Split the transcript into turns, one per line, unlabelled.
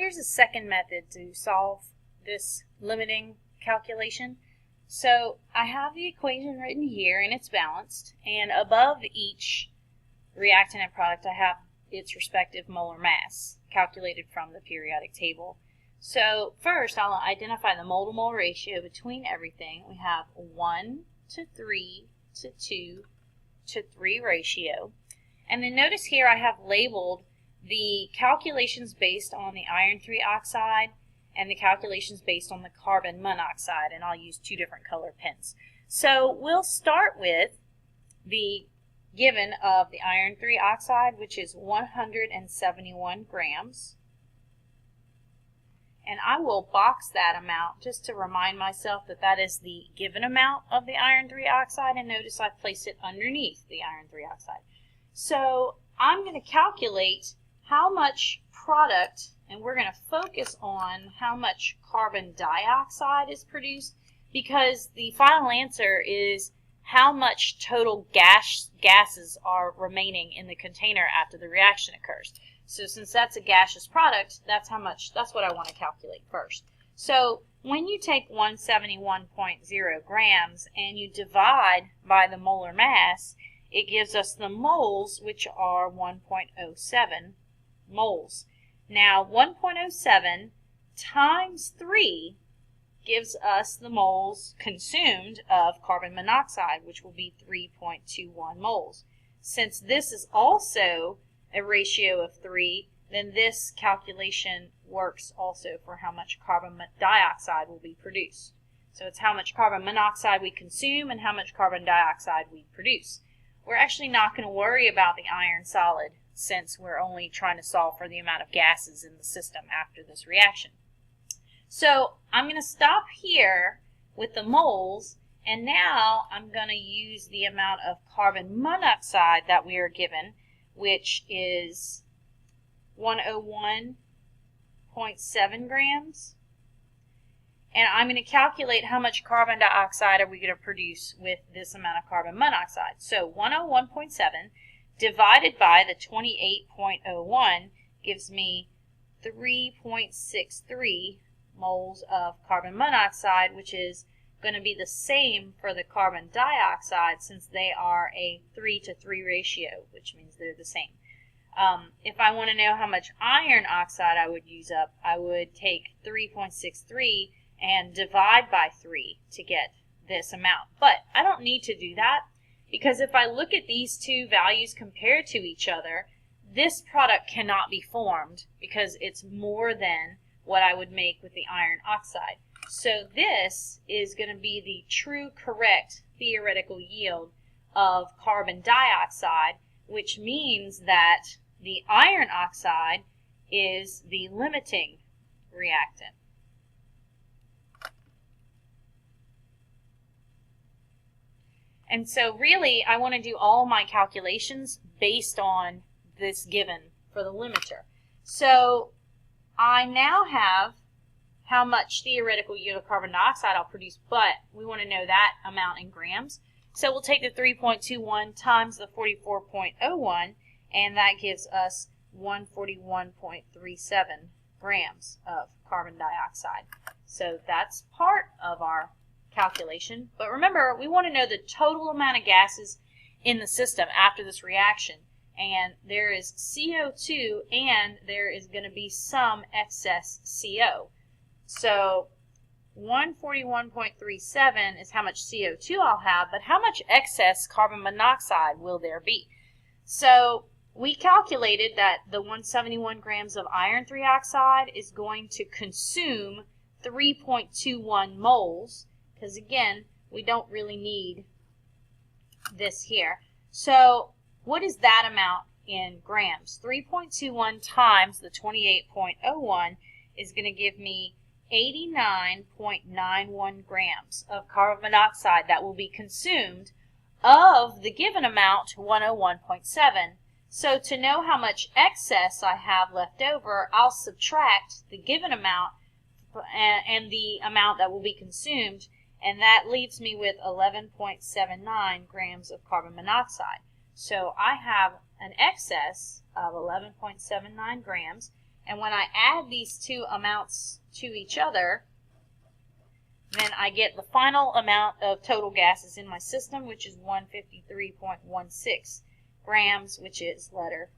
here's a second method to solve this limiting calculation. So I have the equation written here and it's balanced, and above each reactant and product I have its respective molar mass calculated from the periodic table. So first I'll identify the mole to mole ratio between everything. We have 1 to 3 to 2 to 3 ratio. And then notice here I have labeled the calculations based on the iron 3 oxide and the calculations based on the carbon monoxide, and I'll use two different color pens. So we'll start with the given of the iron 3 oxide, which is 171 grams. And I will box that amount just to remind myself that that is the given amount of the iron 3 oxide, and notice I place it underneath the iron 3 oxide. So I'm going to calculate how much product, and we're going to focus on how much carbon dioxide is produced, because the final answer is how much total gases are remaining in the container after the reaction occurs. So since that's a gaseous product, that's what I want to calculate first. So when you take 171.0 grams and you divide by the molar mass, it gives us the moles, which are 1.07 moles. Now 1.07 times 3 gives us the moles consumed of carbon monoxide, which will be 3.21 moles. Since this is also a ratio of 3, then this calculation works also for how much carbon dioxide will be produced. So it's how much carbon monoxide we consume and how much carbon dioxide we produce. We're actually not going to worry about the iron solid since we're only trying to solve for the amount of gases in the system after this reaction. So I'm going to stop here with the moles, and now I'm going to use the amount of carbon monoxide that we are given, which is 101.7 grams. And I'm going to calculate how much carbon dioxide are we going to produce with this amount of carbon monoxide. So 101.7 divided by the 28.01 gives me 3.63 moles of carbon monoxide, which is going to be the same for the carbon dioxide since they are a 3 to 3 ratio, which means they're the same. If I want to know how much iron oxide I would use up, I would take 3.63 and divide by 3 to get this amount. But I don't need to do that, because if I look at these two values compared to each other, this product cannot be formed because it's more than what I would make with the iron oxide. So this is going to be the true correct theoretical yield of carbon dioxide, which means that the iron oxide is the limiting reactant. And so really I want to do all my calculations based on this given for the limiter. So I now have how much theoretical yield of carbon dioxide I'll produce, but we want to know that amount in grams. So we'll take the 3.21 times the 44.01, and that gives us 141.37 grams of carbon dioxide. So that's part of our calculation. But remember, we want to know the total amount of gases in the system after this reaction. And there is CO2 and there is going to be some excess CO. So 141.37 is how much CO2 I'll have, but how much excess carbon monoxide will there be? So we calculated that the 171 grams of iron 3 oxide is going to consume 3.21 moles, because again, we don't really need this here. So what is that amount in grams? 3.21 times the 28.01 is going to give me 89.91 grams of carbon monoxide that will be consumed of the given amount, 101.7. So to know how much excess I have left over, I'll subtract the given amount and the amount that will be consumed, and that leaves me with 11.79 grams of carbon monoxide. So I have an excess of 11.79 grams, And when I add these two amounts to each other, then I get the final amount of total gases in my system, which is 153.16 grams, which is letter